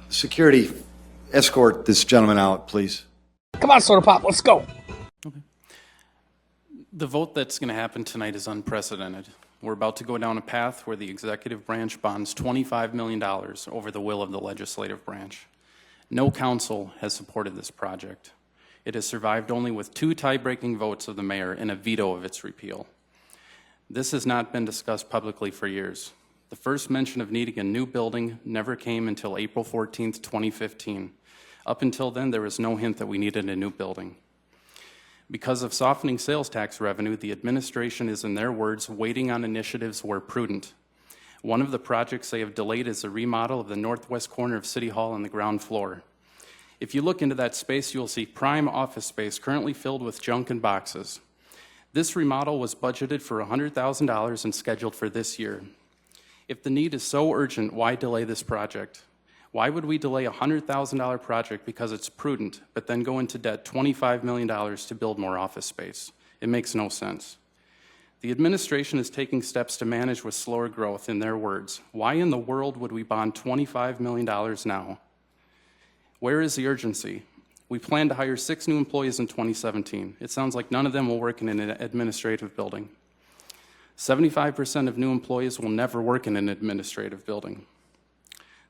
Security, escort this gentleman out, please. Come on, Soda Pop, let's go. The vote that's going to happen tonight is unprecedented. We're about to go down a path where the executive branch bonds $25 million over the will of the legislative branch. No council has supported this project. It has survived only with 2 tie-breaking votes of the mayor and a veto of its repeal. This has not been discussed publicly for years. The first mention of needing a new building never came until April 14th, 2015. Up until then, there was no hint that we needed a new building. Because of softening sales tax revenue, the administration is, in their words, waiting on initiatives where prudent. One of the projects they have delayed is a remodel of the northwest corner of City Hall on the ground floor. If you look into that space, you'll see prime office space currently filled with junk and boxes. This remodel was budgeted for $100,000 and scheduled for this year. If the need is so urgent, why delay this project? Why would we delay a $100,000 project because it's prudent, but then go into debt $25 million to build more office space? It makes no sense. The administration is taking steps to manage with slower growth, in their words. Why in the world would we bond $25 million now? Where is the urgency? We plan to hire 6 new employees in 2017. It sounds like none of them will work in an administrative building. 75% of new employees will never work in an administrative building.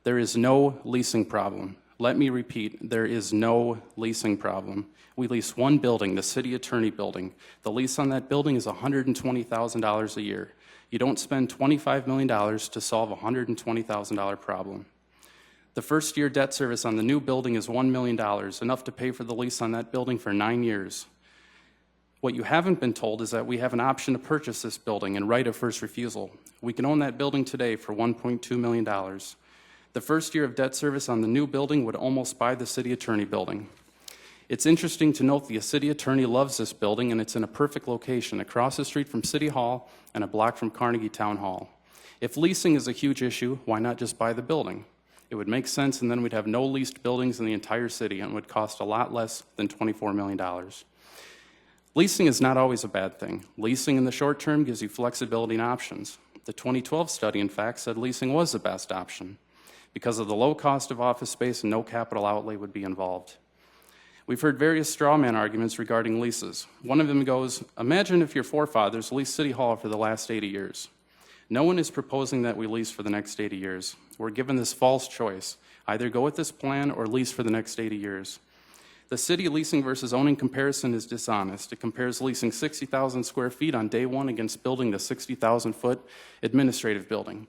There is no leasing problem. Let me repeat, there is no leasing problem. We lease 1 building, the city attorney building. The lease on that building is $120,000 a year. You don't spend $25 million to solve a $120,000 problem. The first year debt service on the new building is $1 million, enough to pay for the lease on that building for 9 years. What you haven't been told is that we have an option to purchase this building and right of first refusal. We can own that building today for $1.2 million. The first year of debt service on the new building would almost buy the city attorney building. It's interesting to note the city attorney loves this building, and it's in a perfect location, across the street from City Hall and a block from Carnegie Town Hall. If leasing is a huge issue, why not just buy the building? It would make sense, and then we'd have no leased buildings in the entire city, and it would cost a lot less than $24 million. Leasing is not always a bad thing. Leasing in the short term gives you flexibility and options. The 2012 study, in fact, said leasing was the best option because of the low cost of office space and no capital outlay would be involved. We've heard various straw man arguments regarding leases. One of them goes, imagine if your forefathers leased City Hall for the last 80 years. No one is proposing that we lease for the next 80 years. We're given this false choice. Either go with this plan or lease for the next 80 years. The city leasing versus owning comparison is dishonest. It compares leasing 60,000 square feet on day 1 against building the 60,000-foot administrative building.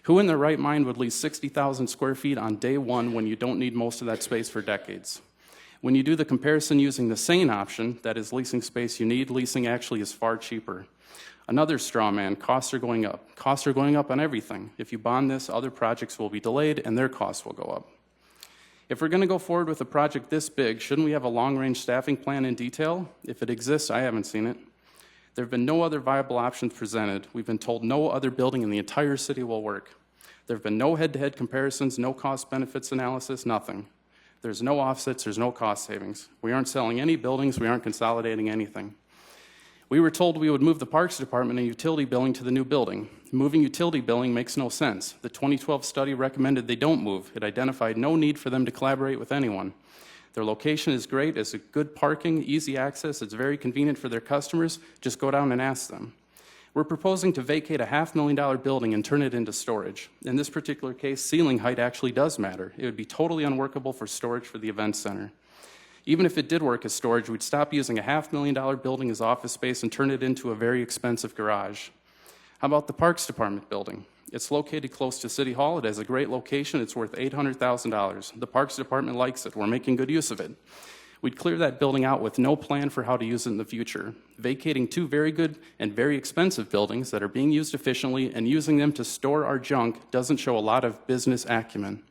Who in their right mind would lease 60,000 square feet on day 1 when you don't need most of that space for decades? When you do the comparison using the sane option, that is leasing space you need, leasing actually is far cheaper. Another straw man, costs are going up. Costs are going up on everything. If you bond this, other projects will be delayed and their costs will go up. If we're going to go forward with a project this big, shouldn't we have a long-range staffing plan in detail? If it exists, I haven't seen it. There have been no other viable options presented. We've been told no other building in the entire city will work. There have been no head-to-head comparisons, no cost-benefits analysis, nothing. There's no offsets, there's no cost savings. We aren't selling any buildings, we aren't consolidating anything. We were told we would move the Parks Department and utility billing to the new building. Moving utility billing makes no sense. The 2012 study recommended they don't move. It identified no need for them to collaborate with anyone. Their location is great, it's a good parking, easy access, it's very convenient for their customers. Just go down and ask them. We're proposing to vacate a $500,000 building and turn it into storage. In this particular case, ceiling height actually does matter. It would be totally unworkable for storage for the event center. Even if it did work as storage, we'd stop using a $500,000 building as office space and turn it into a very expensive garage. How about the Parks Department building? It's located close to City Hall. It has a great location. It's worth $800,000. The Parks Department likes it. We're making good use of it. We'd clear that building out with no plan for how to use it in the future. Vacating 2 very good and very expensive buildings that are being used efficiently and using them to store our junk doesn't show a lot of business acumen.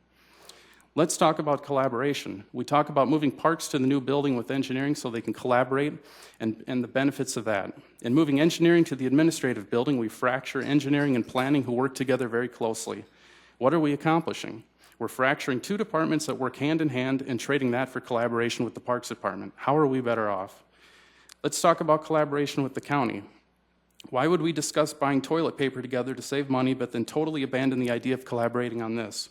Let's talk about collaboration. We talk about moving parks to the new building with engineering so they can collaborate and the benefits of that. In moving engineering to the administrative building, we fracture engineering and planning who work together very closely. What are we accomplishing? We're fracturing 2 departments that work hand in hand and trading that for collaboration with the Parks Department. How are we better off? Let's talk about collaboration with the county. Why would we discuss buying toilet paper together to save money but then totally abandon the idea of collaborating on this?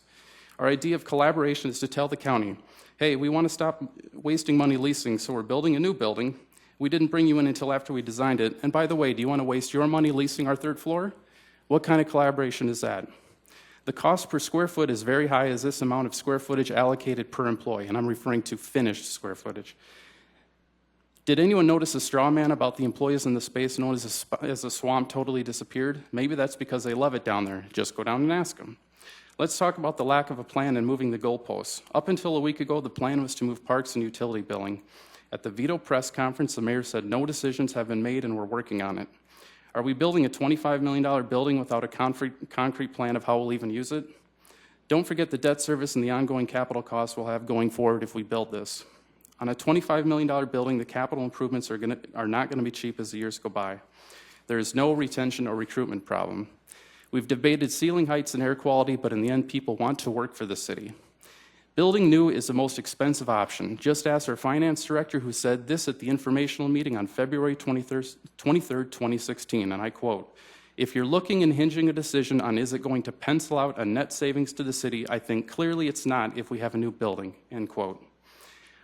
Our idea of collaboration is to tell the county, hey, we want to stop wasting money leasing, so we're building a new building. We didn't bring you in until after we designed it. And by the way, do you want to waste your money leasing our third floor? What kind of collaboration is that? The cost per square foot is very high as this amount of square footage allocated per employee, and I'm referring to finished square footage. Did anyone notice a straw man about the employees in the space known as a swamp totally disappeared? Maybe that's because they love it down there. Just go down and ask them. Let's talk about the lack of a plan and moving the goalposts. Up until a week ago, the plan was to move parks and utility billing. At the veto press conference, the mayor said no decisions have been made and we're working on it. Are we building a $25 million building without a concrete plan of how we'll even use it? Don't forget the debt service and the ongoing capital costs we'll have going forward if we build this. On a $25 million building, the capital improvements are not going to be cheap as the years go by. There is no retention or recruitment problem. We've debated ceiling heights and air quality, but in the end, people want to work for the city. Building new is the most expensive option. Just ask our finance director, who said this at the informational meeting on February 23rd, 2016, and I quote, "If you're looking and hinging a decision on is it going to pencil out a net savings to the city, I think clearly it's not if we have a new building," end quote.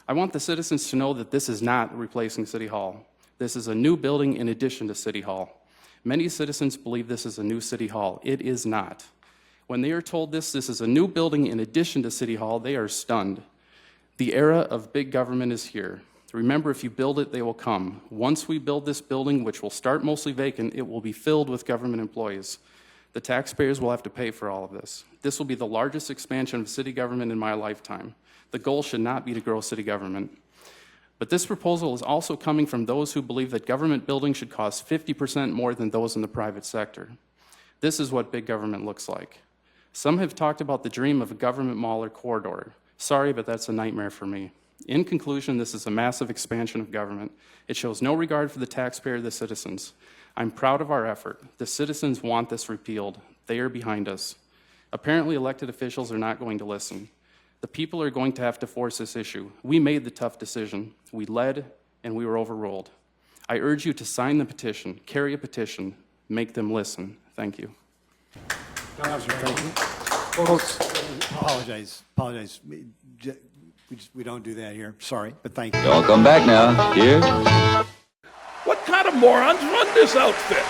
I want the citizens to know that this is not replacing City Hall. This is a new building in addition to City Hall. Many citizens believe this is a new City Hall. It is not. When they are told this is a new building in addition to City Hall, they are stunned. The era of big government is here. Remember, if you build it, they will come. Once we build this building, which will start mostly vacant, it will be filled with government employees. The taxpayers will have to pay for all of this. This will be the largest expansion of city government in my lifetime. The goal should not be to grow city government. But this proposal is also coming from those who believe that government buildings should cost 50% more than those in the private sector. This is what big government looks like. Some have talked about the dream of a government mall or corridor. Sorry, but that's a nightmare for me. In conclusion, this is a massive expansion of government. It shows no regard for the taxpayer or the citizens. I'm proud of our effort. The citizens want this repealed. They are behind us. Apparently, elected officials are not going to listen. The people are going to have to force this issue. We made the tough decision. We led, and we were overruled. I urge you to sign the petition, carry a petition, make them listen. Thank you. Thank you. Folks, apologize. We don't do that here. Sorry, but thank you. Y'all come back now. Here. What kind of morons run this outfit?